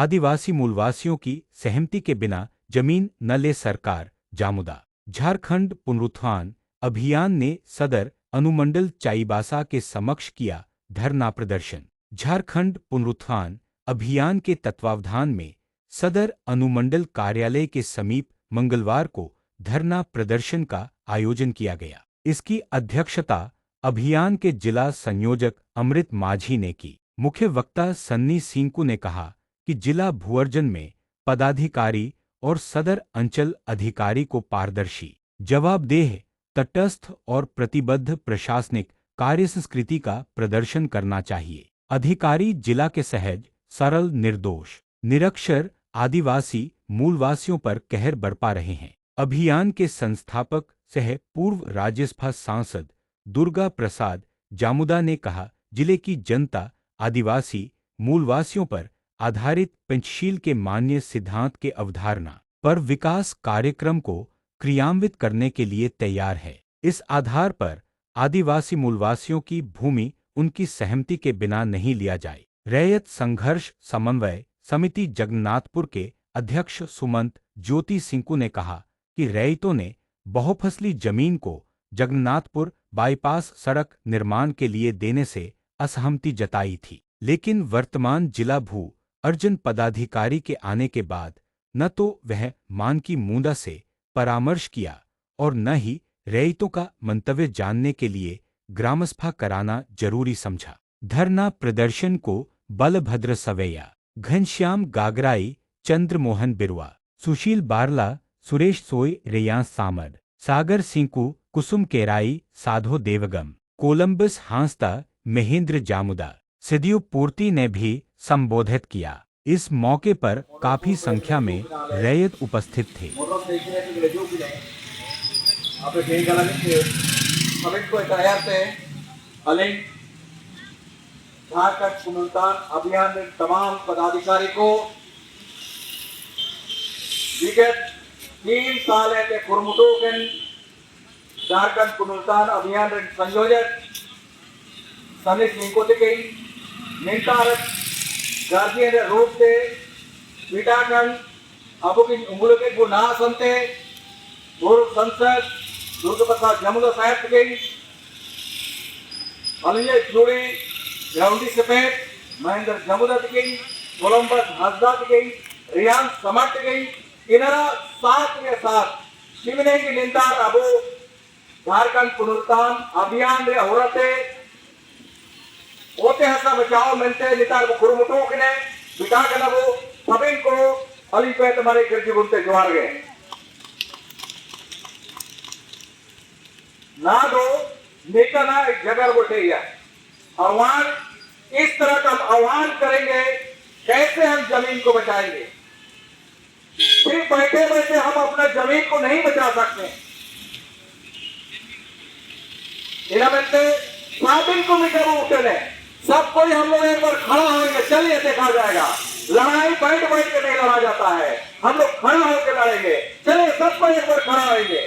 आदिवासी मूलवासियों की सहमति के बिना जमीन न ले सरकार, जामुदा। झारखंड पुनरुत्थान अभियान ने सदर अनुमंडल चाईबासा के समक्ष किया धरना प्रदर्शन। झारखंड पुनरुत्थान अभियान के तत्वावधान में सदर अनुमंडल कार्यालय के समीप मंगलवार को धरना प्रदर्शन का आयोजन किया गया। इसकी अध्यक्षता अभियान के जिला संयोजक अमृत माझी ने की। मुख्य वक्ता सन्नी सिंकू ने कहा कि जिला भूअर्जन में पदाधिकारी और सदर अंचल अधिकारी को पारदर्शी, जवाबदेह, तटस्थ और प्रतिबद्ध प्रशासनिक कार्यसंस्कृति का प्रदर्शन करना चाहिए। अधिकारी जिला के सहज, सरल, निर्दोष, निरक्षर आदिवासी मूलवासियों पर कहर बरपा रहे हैं। अभियान के संस्थापक सह पूर्व राज्यसभा सांसद दुर्गा प्रसाद जामुदा ने कहा, जिले की जनता आदिवासी मूलवासियों पर आधारित पंचशील के मान्य सिद्धांत के अवधारणा पर विकास कार्यक्रम को क्रियान्वित करने के लिए तैयार है। इस आधार पर आदिवासी मूलवासियों की भूमि उनकी सहमति के बिना नहीं लिया जाए। रैयत संघर्ष समन्वय समिति जगन्नाथपुर के अध्यक्ष सुमंत ज्योति सिंकू ने कहा कि रैयतों ने बहुफसली जमीन को जगन्नाथपुर बाईपास सड़क निर्माण के लिए देने से असहमति जताई थी, लेकिन वर्तमान जिला भू अर्जन पदाधिकारी के आने के बाद न तो वह मान की मूंदा से परामर्श किया और न ही रैयतों का मंतव्य जानने के लिए ग्रामसभा कराना जरूरी समझा। धरना प्रदर्शन को बलभद्र सवैया, घनश्याम गागराई, चंद्रमोहन बिरुआ, सुशील बारला, सुरेश सोय, रेयांस सामड, सागर सिंकू, कुसुम केराई, साधो देवगम, कोलंबस हांसदा, महेंद्र जामुदा, सिद्धू पूर्ति ने भी संबोधित किया। इस मौके पर काफी संख्या में रैयत उपस्थित थे। झारखंड पुनरुत्थान अभियान में तमाम पदाधिकारी को विगत 3 साल के कुरमुटों के झारखंड पुनरुत्थान अभियान संयोजक सनी सिंह को दिखे निर्धारित गार्जियन रूप से पीटाखंड अब की उंगलों के गुना सुनते पूर्व संसद दुर्गा प्रसाद जामुदा साहब गई अलिये जुड़ी ग्राउंडी सफेद महेंद्र जामुदा गई कोलंबस हंसदा गई रियान समट गई इनरा साथ के साथ शिवने की निंदा अब झारखंड पुनरुत्थान अभियान रे होरते ओते हसा बचाओ मिलते नितार को कुरुमुटो के ने बिटा के नबो सबिन को अली पे तुम्हारे गिरजी बुनते जोड़ गए ना दो नेता ना एक जगह बोलते ही आह्वान इस तरह का आह्वान करेंगे कैसे हम जमीन को बचाएंगे। सिर्फ बैठे बैठे हम अपना जमीन को नहीं बचा सकते। साबिन को भी जब उठे सब कोई हम लोग एक बार खड़ा होंगे, चलिए देखा जाएगा। लड़ाई बैठ बैठ के नहीं लड़ा जाता है, हम लोग खड़ा होकर लड़ेंगे। चलिए सबको एक बार खड़ा होंगे।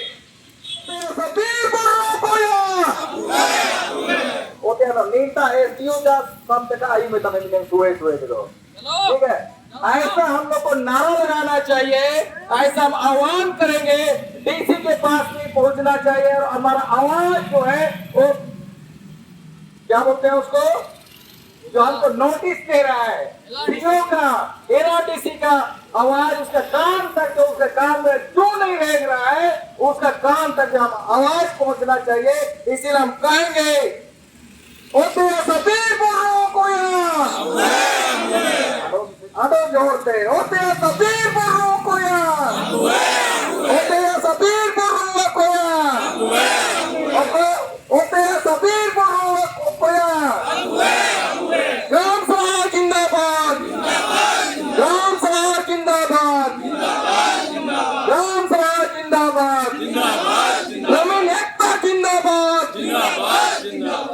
ओके ना नीता है क्यों जा कम तक आई में तब मिलेंगे सुए सुए के लोग, ठीक है। ऐसा हम लोग को नारा लगाना चाहिए, ऐसा हम आह्वान करेंगे, डीसी के पास भी पहुंचना चाहिए और हमारा आवाज जो है वो क्या बोलते हैं उसको, जो हमको नोटिस दे रहा है डीओ का, एनआरटीसी का आवाज उसका कान तक, जो उसके कान में जो नहीं रह रहा है उसका कान तक हम आवाज पहुंचना चाहिए। इसीलिए हम कहेंगे ओते सबीर बोलो कोई अडो जोर से ओते सबीर बोलो कोई ओते सबीर बोलो कोई ओते सबीर बोलो कोई ग्राम सभा जिंदाबाद, ग्राम सभा जिंदाबाद, ग्राम सभा जिंदाबाद, ग्रामीण एकता जिंदाबाद,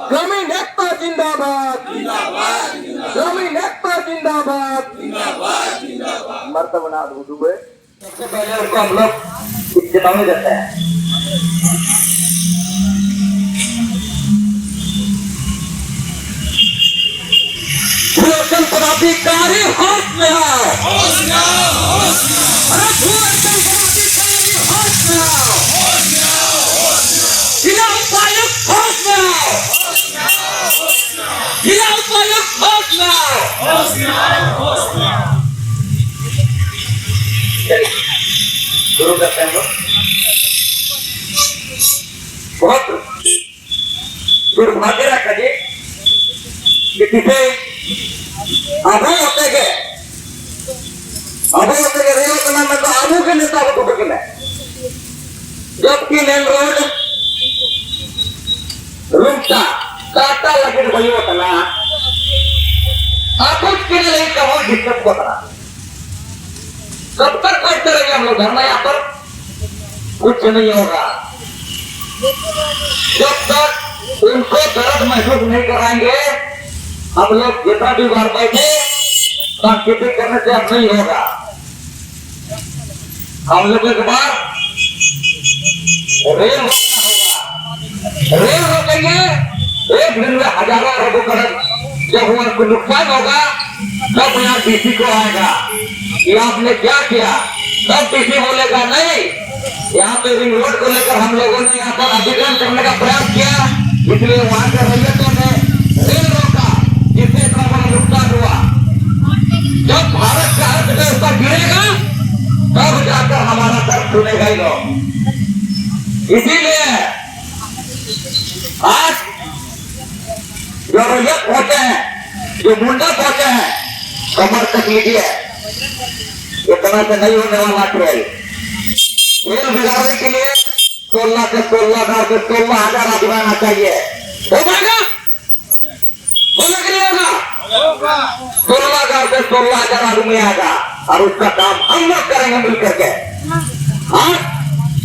ग्रामीण एकता जिंदाबाद, ग्रामीण एकता जिंदाबाद, मर्तबा हुए। सबसे पहले उनको हम लोग चेतावनी देते हैं। अड़चन पदाधिकारी होश में आओ, अरे भू अड़चन पदाधिकारी होश में आओ, जिला उपायुक्त होश में आओ, जिला उपायुक्त होश में आओ। शुरू करते हैं लोग। बहुत दुर्भाग्य रखा जी कि किसे आबू होते के रेल कला में तो आबू के नेता को टूट गए, जबकि मेन रोड रुकता काटा लगे वही होता ना आप के लिए कहो दिक्कत होता। कब तक करते रहेंगे हम लोग धरना? यहाँ पर कुछ नहीं होगा जब तक उनको दर्द महसूस नहीं कराएंगे। हम लोग जितना भी बार बैठे सांकेतिक करने से अब नहीं होगा। हम लोग एक बार रेल रोकना होगा, रेल रोकेंगे, एक दिन में हजारों अरबों करोड़ जब उनको नुकसान होगा तब यहाँ डीसी को आएगा कि आपने क्या किया। तब डीसी बोलेगा नहीं, यहाँ पे रिंग रोड को लेकर हम लोगों ने यहाँ पर अधिग्रहण करने का प्रयास किया, इसलिए वहां के रैयतों ने रेल रोका, जिससे इतना बड़ा नुकसान हुआ। जब भारत का अर्थव्यवस्था गिरेगा तब जाकर हमारा दर्द सुनेगा ही लोग। इसीलिए आज जो रैयत पहुंचे हैं, जो मुंडा पहुंचे हैं, कमर तक लीजिए, इतना से नहीं होने वाला ट्रेल बिगाड़ने के लिए 16 से 16,000 आदमी आना चाहिए। हो पाएगा? होगा कि नहीं होगा? 16,000 से 16,000 आदमी आएगा और उसका काम हम लोग करेंगे मिलकर के। आज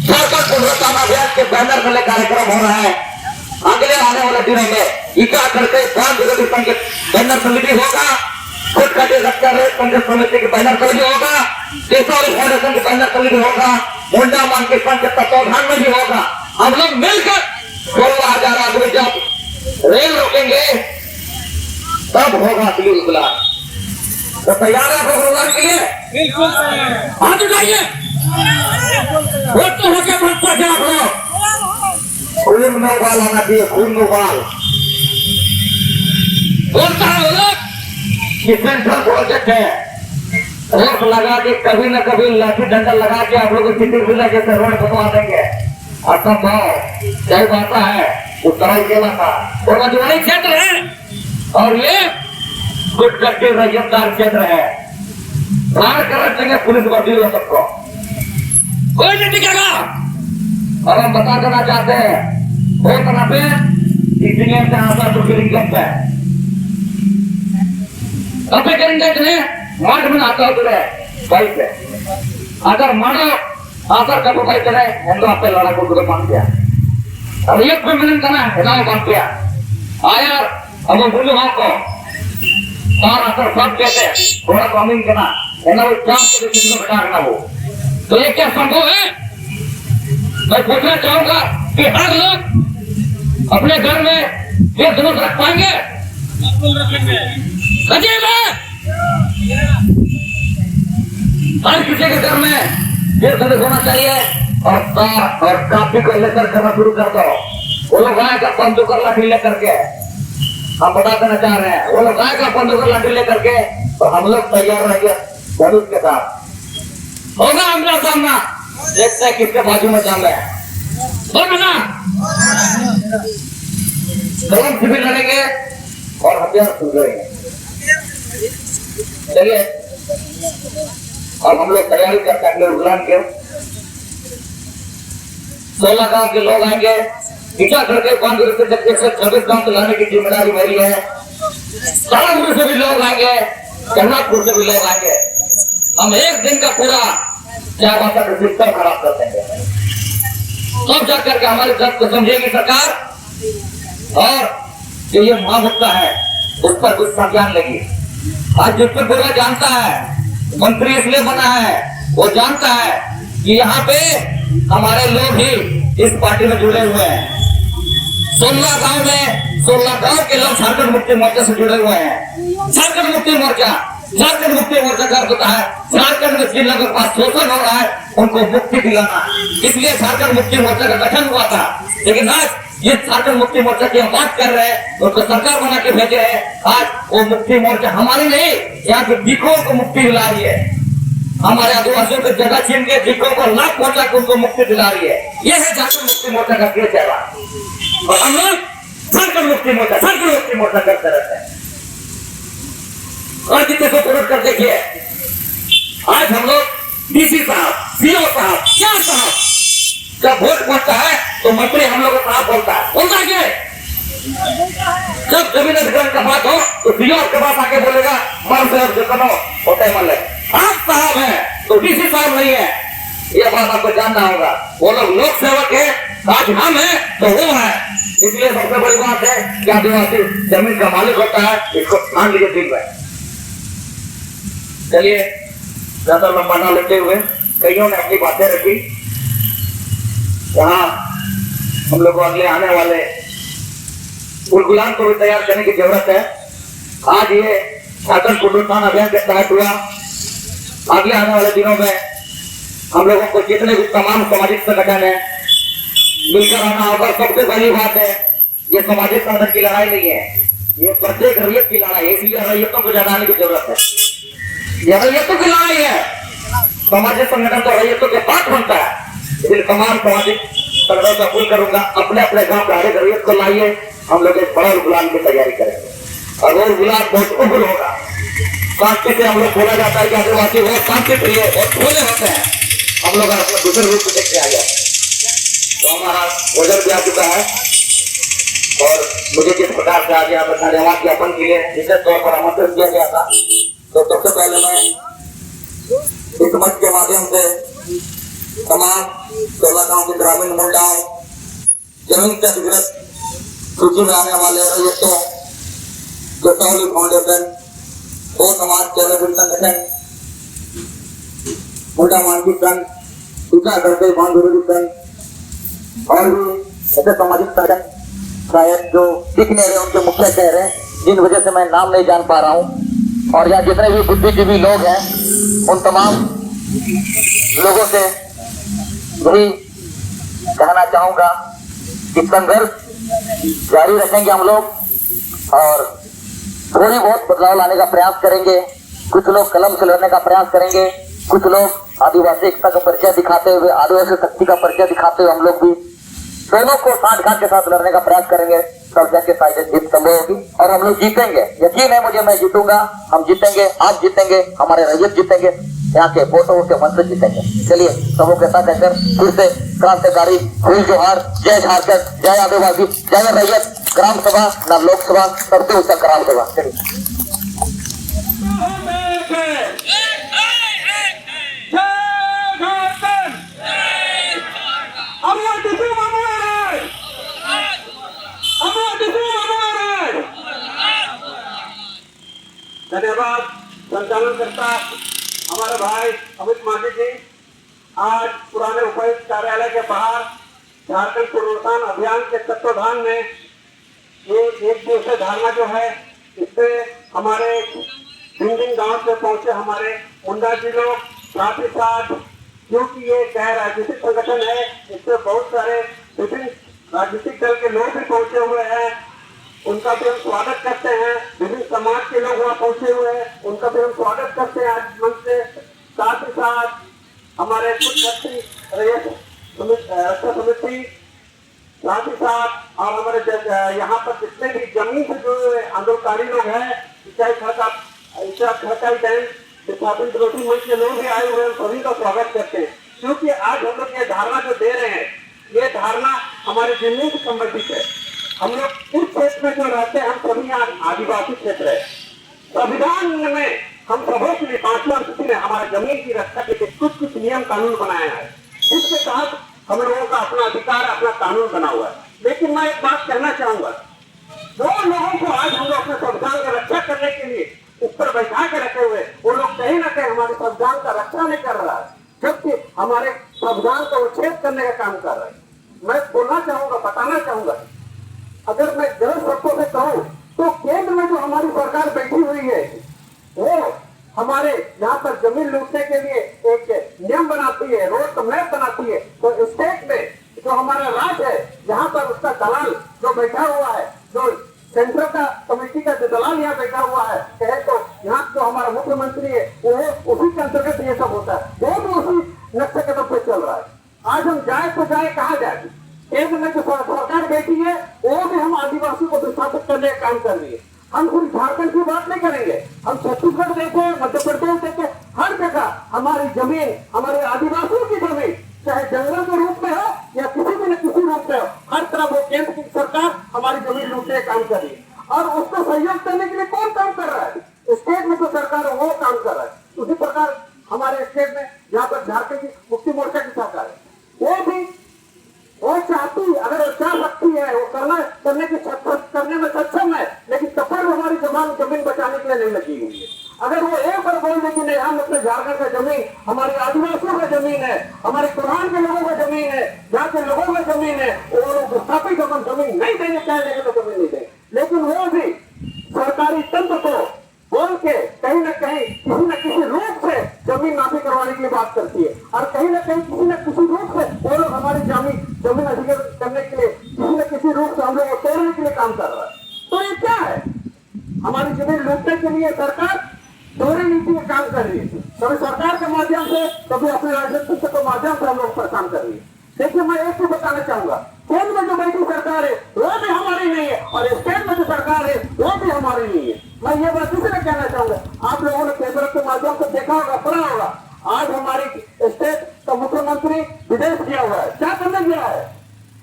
सरकार पुनरुत्थान अभियान के बैनर में कार्यक्रम हो रहा है। अगले आने वाले दिनों में इका करके 5 विरोधी संघ बैनर समिति होगा, खुद का कांग्रेस समिति के बैनर समिति होगा, केशवरी फाउंडेशन के बैनर समिति होगा, मुंडा मान के संघ के तत्वाधान में भी होगा। हम लोग मिलकर 16,000 आदमी जब रेल रोकेंगे तब होगा असली इंकलाब। तो तैयार है प्रोग्राम के लिए? बिल्कुल हाथ उठाइए, वोट तो होके मत पर जाओ। खून में उबाल आना चाहिए, खून में उबाल। बोलता है वो लोग कि सेंट्रल प्रोजेक्ट है, रोड लगा के कभी न कभी लाठी डंडा लगा के आप लोग जिला जैसे रोड बनवा देंगे। असंभव, सही बात है। उत्तराई जिला का और मधुबनी क्षेत्र है और ये गुटगट्टी रैयतदार क्षेत्र है। प्राण कर रखेंगे पुलिस वर्दी सबको, कोई नहीं टिकेगा। और हम बता देना चाहते हैं वो तरह पे इंजीनियर से आशा तो गिरिंगट है, अभी गिरिंगट है मार्ग में आता है बाइक है। अगर मानो आकर का बाइक चले हम तो आपके लड़ा को मान दिया और एक भी मिलन करना है ना बात किया आया अब बोलो आपको और असर सब कहते हैं थोड़ा कॉमिंग करना है ना, वो चाप के जिसको बिठाना वो तो ये क्या संभव है? मैं पूछना चाहूंगा कि हर लोग अपने घर में ये जुलूस रख पाएंगे? अजीब है, हर किसी के घर में ये जुलूस होना चाहिए। और काफी को लेकर करना शुरू कर दो। वो लोग गाय का बंदूक और लाठी लेकर के हम बता देना चाह रहे हैं, वो लोग गाय का बंदूक और लाठी लेकर के तो हम लोग तैयार रहेंगे धनुष के साथ। होगा आमना सामना, देखते हैं किसके बाजू में जाम है। होगा दोनों शिविर लड़ेंगे और हथियार सुलझेंगे। चलिए और हम लोग तैयारी करते हैं अगले के 16 गांव के लोग आएंगे, इच्छा करके कांग्रेस से 26 गांव चलाने की जिम्मेदारी मेरी है। कानपुर से भी लोग आएंगे, कन्नापुर से भी लोग आएंगे। हम एक दिन का पूरा क्या बात है सिस्टम खराब कर देंगे, तब जाकर के हमारे दर्द को समझेगी सरकार और जो ये महाभक्ता है उस पर कुछ संज्ञान लगी। आज जिसको पूरा जानता है, मंत्री इसलिए बना है, वो जानता है कि यहाँ पे हमारे लोग ही इस पार्टी में जुड़े हुए हैं। 16 गांव में 16 गांव के लोग झारखंड मुक्ति मोर्चा से जुड़े हुए हैं। झारखंड मुक्ति मोर्चा का होता है झारखंड में जिन लोगों के पास शोषण हो रहा है उनको मुक्ति दिलाना, इसलिए झारखंड मुक्ति मोर्चा का गठन हुआ था। लेकिन आज ये झारखंड मुक्ति मोर्चा की हम बात कर रहे हैं, उनको सरकार बना के भेजे हैं। आज वो मुक्ति मोर्चा हमारी नहीं, यहाँ के दिखों को मुक्ति दिला रही है। हमारे आदिवासियों को जगह छीन के दिखों को लाभ पहुंचा के उनको मुक्ति दिला रही है। यह है झारखंड मुक्ति मोर्चा का क्रिया चेहरा। और हम लोग झारखंड मुक्ति मोर्चा करते रहते हैं। और जितने को पूर्ण कर देखिए, आज हम लोग डीसी साहब, सीओ साहब, क्या साहब, जब वोट पहुंचता है तो मंत्री हम लोग को साहब बोलता है क्या? जब जमीन अधिग्रहण का बात हो तो सीओ के पास आके बोलेगा मन से जो करो होता है, मन ले आप साहब है तो डीसी साहब नहीं है। यह बात आपको जानना होगा। वो लोग लोक सेवक है, आज हम है तो वो है। इसलिए सबसे बड़ी बात है कि आदिवासी जमीन का मालिक होता है, इसको ध्यान लीजिए ठीक है। चलिए ज्यादा लंबा ना लेते हुए, कईयों ने अपनी बातें रखी। यहाँ हम लोग को अगले आने वाले गुलगुलान को भी तैयार करने की जरूरत है। आज ये झारखंड पुनरुत्थान अभियान के तहत हुआ। अगले आने वाले दिनों में हम लोगों को जितने भी तमाम सामाजिक संगठन है मिलकर आना होगा। सबसे बड़ी बात है, ये सामाजिक संगठन की लड़ाई नहीं है, ये प्रत्येक रैयत की लड़ाई है। इसलिए रैयतों को जगाने की जरूरत है। यह रैयतों की लड़ाई है। सामाजिक संगठन तो रैयतों के पास बनता है। इसलिए तमाम सामाजिक संगठन का अपील करूंगा, अपने अपने गांव के हर एक रैयत को लाइए। हम लोग एक बड़ा गुलाम की तैयारी करेंगे और वो गुलाम बहुत उग्र होगा। शांति से हम लोग बोला जाता है कि आदिवासी बहुत शांति प्रिय और भोले होते हैं। हम लोग अपने दूसरे रूप को देखते आ गया तो हमारा वजन भी आ चुका है। और मुझे जिस प्रकार से आज यहाँ पर धन्यवाद ज्ञापन के लिए विशेष तौर पर आमंत्रित किया गया था, तो सबसे पहले मैं इस मंच के माध्यम से तमाम 16 गांव के ग्रामीण महिलाओं, जमीन से अधिग्रहित सूची में आने वाले रैयतों, जसौली फाउंडेशन, दो समाज सेवा संगठन, मुंडा मानवी संघ, सूचना करते बांधुरी संघ और भी ऐसे सामाजिक संगठन शायद जो दिख नहीं रहे, उनके मुख्य शहर है जिन वजह से मैं नाम नहीं जान पा रहा हूँ। और यहाँ जितने भी बुद्धिजीवी लोग हैं उन तमाम लोगों से यही कहना चाहूंगा कि संघर्ष जारी रखेंगे हम लोग और थोड़ी बहुत बदलाव लाने का प्रयास करेंगे। कुछ लोग कलम से लड़ने का प्रयास करेंगे, कुछ लोग आदिवासी एकता का परिचय दिखाते हुए, आदिवासी शक्ति का परिचय दिखाते हुए हम लोग भी दोनों को साथ घाट के साथ लड़ने का प्रयास करेंगे। तब जाके शायद जीत संभव होगी और हम लोग जीतेंगे। यकीन है मुझे, मैं जीतूंगा, हम जीतेंगे, आप जीतेंगे, हमारे रैयत जीतेंगे, यहाँ के वोटों के मन से जीतेंगे। चलिए सबों के साथ कहकर फिर से क्रांतिकारी फूल जोहार। जय झारखंड, जय आदिवासी, जय रैयत। ग्राम सभा न लोकसभा, सबसे ऊंचा ग्राम सभा। चलिए धन्यवाद संचालन करता हमारे भाई अमित माटी जी। आज पुराने उपायुक्त कार्यालय के बाहर झारखंड पुनरुत्थान अभियान के तत्वाधान में ये एक दिवसीय धरना जो है, इससे हमारे भिन्न गांव से पहुंचे हमारे मुंडा जी लोग, साथ ही साथ क्योंकि ये गैर राजनीतिक संगठन है, इससे बहुत सारे विभिन्न राजनीतिक दल के लोग भी पहुंचे हुए हैं, उनका भी हम स्वागत करते हैं। विभिन्न समाज के लोग वहाँ पहुंचे हुए हैं, उनका भी हम स्वागत करते हैं आज मंच से। साथ ही साथ हमारे कुछ रक्षा समिति, साथ ही साथ और हमारे यहाँ पर जितने भी जमीन से जुड़े आंदोलनकारी लोग हैं, खड़काई डैम स्थापित विरोधी मंच के लोग भी आए हुए हैं, सभी का स्वागत करते हैं। क्योंकि आज हम लोग ये धारणा जो दे रहे हैं, ये धारणा हमारे जमीन से संबंधित है। हम लोग इस क्षेत्र में जो रहते हैं, हम सभी यहाँ आदिवासी क्षेत्र है। संविधान में हम सबों के लिए 5वां अनुसूची ने हमारे जमीन की रक्षा के लिए कुछ कुछ नियम कानून बनाया है। इसके तहत हम लोगों का अपना अधिकार, अपना कानून बना हुआ है। लेकिन मैं एक बात कहना चाहूंगा, वो लोगों को आज हम लोग अपने संविधान की रक्षा करने के लिए ऊपर बैठा के रखे हुए, वो लोग कहीं ना कहीं हमारे संविधान का रक्षा नहीं कर रहा है, जबकि हमारे संविधान को उच्छेद करने का काम कर रहे हैं। मैं बोलना चाहूंगा, बताना चाहूंगा अगर मैं गलत शब्दों से कहूं तो केंद्र में जो हमारी सरकार बैठी हुई है वो हमारे यहाँ पर जमीन लूटने के लिए एक नियम बनाती है, रोड मैप बनाती है। तो स्टेट में जो हमारा राज है यहाँ पर उसका दलाल जो बैठा हुआ है, जो सेंट्रल का कमेटी का जो दलाल यहाँ बैठा हुआ है, कहे तो यहाँ जो हमारा मुख्यमंत्री है वो उसी के अंतर्गत ये सब होता है, वो भी उसी नक्शे कदम पे चल रहा है। आज हम जाए तो जाए कहाँ जाए? केंद्र में जो सरकार बैठी है वो भी हम आदिवासी को विस्थापित करने का काम कर रही है। हम सिर्फ झारखंड की बात नहीं करेंगे, हम छत्तीसगढ़ देखे, मध्य प्रदेश देखे, हर जगह हमारी जमीन, हमारे आदिवासियों की जमीन, चाहे जंगल के रूप में हो या किसी भी न किसी रूप में हो, हर तरफ वो केंद्र की सरकार हमारी जमीन लूटने का काम कर रही है। और उसको सहयोग देने के लिए कौन काम कर रहा है? स्टेट में जो सरकार है वो काम कर रहा है। उसी प्रकार हमारे स्टेट में यहाँ पर झारखंड की मुक्ति मोर्चा की सरकार है, वो भी वो चाहती, अगर वो चाह सकती है, वो करने में सक्षम है, लेकिन तब हमारी जमीन बचाने के लिए नहीं लगी हुई है। अगर वो एक बार बोल दे कि नहीं, हम अपने झारखंड का जमीन, हमारे आदिवासियों का जमीन है, हमारे कुरान के लोगों का जमीन है, यहाँ के लोगों का जमीन है, वो लोग विस्थापित होकर जमीन नहीं देंगे, चाहे तो जमीन नहीं देंगे। लेकिन वो भी सरकारी तंत्र को बोल के कहीं न कहीं किसी न किसी रूप से जमीन माफी करवाने की बात करती है, और कहीं न कहीं किसी न किसी रूप से वो लोग हमारी जमीन अधिग्रहण करने के लिए किसी न किसी रूप से हम लोग को तोड़ने के लिए काम कर रहा है। तो ये क्या है? हमारी जमीन लूटने के लिए सरकार दोहरी नीति में काम कर रही है, कभी सरकार के माध्यम से, कभी अपने राजनीतिक के माध्यम से हम लोग पर काम कर रही है। देखिए, मैं एक चीज बताना चाहूंगा, केंद्र में जो बैठी सरकार है वो भी हमारी नहीं है, और स्टेट में जो सरकार है वो भी हमारी नहीं है। मैं ये बात इसलिए कहना चाहूंगा, आप लोगों ने पेपर के माध्यम से देखा होगा, पढ़ा होगा, आज हमारी स्टेट का मुख्यमंत्री विदेश गया हुआ है। क्या करने गया है?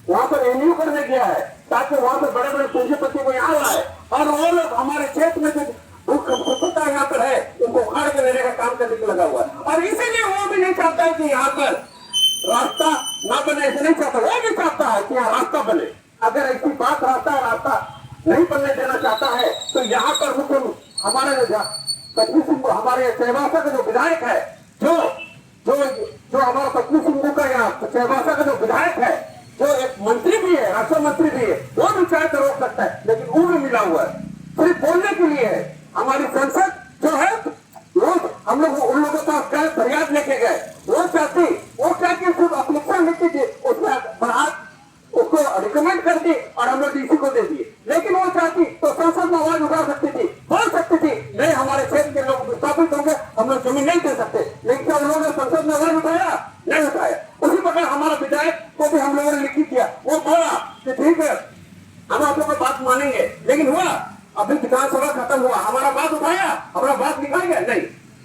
वहां पर रिन्यू करने गया है, ताकि वहां पर बड़े बड़े पूंजीपति को यहाँ लाए, और वो लोग हमारे क्षेत्र में जो सफलता यहाँ पर है उनको उखाड़ के लेने का काम करने को लगा हुआ है। और इसीलिए वो भी नहीं चाहता है कि यहाँ पर रास्ता ना बने, ऐसे नहीं चाहता, वो भी चाहता है कि यहाँ रास्ता बने। अगर ऐसी बात रास्ता नहीं बनने देना चाहता है तो यहाँ पर हमारे पच्चीस सिंह, हमारे सहवासा का जो विधायक है, जो हमारा पच्चीस सिंह का यहाँ सहवासा का जो विधायक है, जो एक मंत्री भी है, राष्ट्र मंत्री भी है, वो भी चाहे तो रोक सकता है, लेकिन वो भी मिला हुआ है, सिर्फ बोलने के लिए है। हमारी संसद जो है, वो हम लोग उन लोगों के पास फरियाद लेके गए, वो चाहती सिर्फ अप्लीकेशन लिख के उसको रिकमेंड कर दी और हम लोग डीसी को दे दिए। लेकिन वो चाहती तो संसद में आवाज उठा सकती थी, बोल सकती थी, नहीं हमारे क्षेत्र के लोग विस्थापित होंगे, हम लोग जमीन नहीं दे सकते। लेकिन क्या उन लोगों ने संसद में आवाज उठाया? नहीं उठाया। उसी प्रकार हमारा विधायक को भी हम लोगों ने लिखित किया, वो बोला कि ठीक है हम आप लोगों की बात मानेंगे, लेकिन हुआ अभी विधानसभा खत्म हुआ, हमारा बात उठाया, हमारा बात निकाल गया नहीं।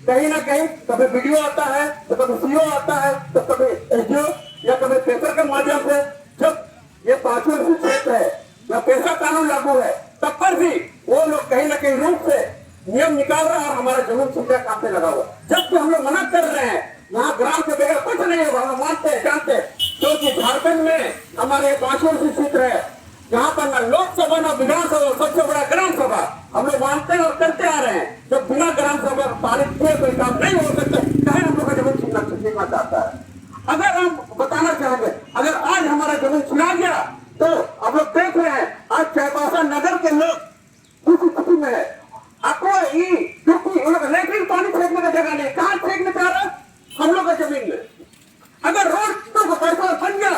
कहीं ना कहीं कभी वीडियो आता है, तो कभी सीओ आता है, तो कभी एसडीओ या कभी पेपर के माध्यम से, जब ये 5वां क्षेत्र है या पैसा कानून लागू है, तब पर भी वो लोग कहीं ना कहीं रूप से नियम निकाल रहा है और हमारा जमीन छीनने काम पे लगा हुआ। जबकि हम लोग मना कर रहे हैं, यहाँ ग्राम के बगैर कुछ नहीं होगा, हम मानते हैं, जानते हैं, क्योंकि झारखंड में हमारे 5वां क्षेत्र है, जहाँ पर न लोकसभा न विधानसभा, सबसे बड़ा ग्राम सभा हम लोग मानते हैं और करते आ रहे हैं। जब बिना ग्राम सभा पारित किए कोई काम नहीं हो सकता, चाहे हम लोग का जमीन छीनना चाहता है। अगर हम बताना चाहेंगे, अगर आज हमारा जमीन छीना गया तो हम लोग देख रहे हैं आज चाईबासा नगर के लोग किस स्थिति में है। आपको क्योंकि उन लोग लेकिन पानी फेंकने का जगह नहीं, कहाँ फेंकने जा रहा है? हम लोग का जमीन में। अगर रोड का पैसा बन गया,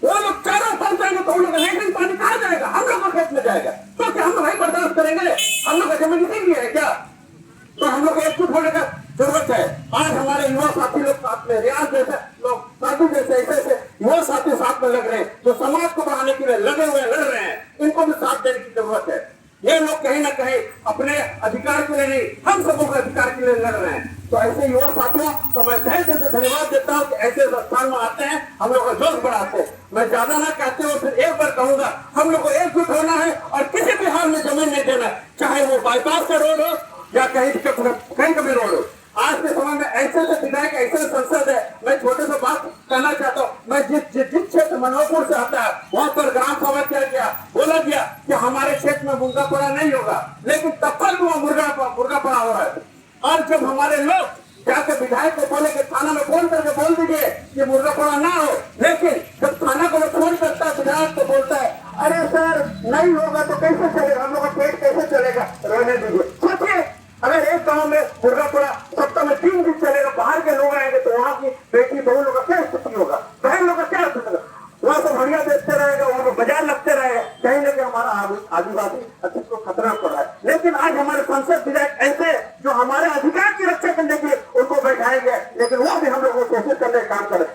वो लोग चारों फंस जाएंगे तो उन लोग लेकिन पानी कहाँ जाएगा? हम लोग को खेत में जाएगा। तो क्या हम लोग भाई बर्दाश्त करेंगे? हम लोग का जमीन इसीलिए है क्या? तो हम लोग को एकजुट होने का जरूरत है। आज हमारे युवा साथी लोग साथ में, रियाज जैसे लोग, साधु जैसे ऐसे युवा साथी साथ में लग रहे हैं, जो समाज को बढ़ाने के लिए लगे हुए लड़ रहे हैं, इनको भी साथ देने की जरूरत है। ये लोग कहीं ना कहीं अपने अधिकार के लिए नहीं, हम सबों के अधिकार के लिए लड़ रहे हैं। तो ऐसे युवा साथियों को मैं तहे दिल से धन्यवाद देता हूँ कि ऐसे स्थान में आते हैं, हम लोग का जोश बढ़ाते हैं। मैं ज्यादा ना कहते हुए फिर एक बार कहूंगा, हम लोग को एकजुट होना है और किसी भी हाल में जमीन नहीं देना, चाहे वो बाईपास का रोड हो या कहीं का भी रोड हो। आज के समय में ऐसे विधायक, ऐसे संसद है। मैं छोटे से बात कहना चाहता हूँ, मैं जिस क्षेत्र मनोहरपुर से आता है, वहाँ पर ग्राम सभा किया गया, बोला गया कि हमारे क्षेत्र में मुर्गा पड़ा नहीं होगा, लेकिन तब पर भी मुर्गा पड़ा हो रहा है। और जब हमारे लोग जाकर विधायक को बोले कि थाना में फोन करके बोल दीजिए कि मुर्गा पड़ा ना हो, लेकिन जब थाना को फोन करता है, विधायक को बोलता है अरे सर नहीं हो अगर एक गांव में मुर्गा थोड़ा सप्ताह में 3 दिन चलेगा, बाहर के लोग आएंगे तो वहाँ की बेटी बहू लोग का क्या स्थिति होगा, बहन लोग का क्या स्थिति होगा? वहाँ से बढ़िया बेचते रहेगा, वहाँ पर बाजार लगते रहेगा, कहीं ना कहीं हमारा आदिवासी अस्तित्व को खतरा पड़ रहा है। लेकिन आज हमारे संसद विधायक ऐसे जो हमारे अधिकार की रक्षा करने के लिए उनको बैठाएंगे, लेकिन वो भी हम लोग को कोशिश करने का काम करें।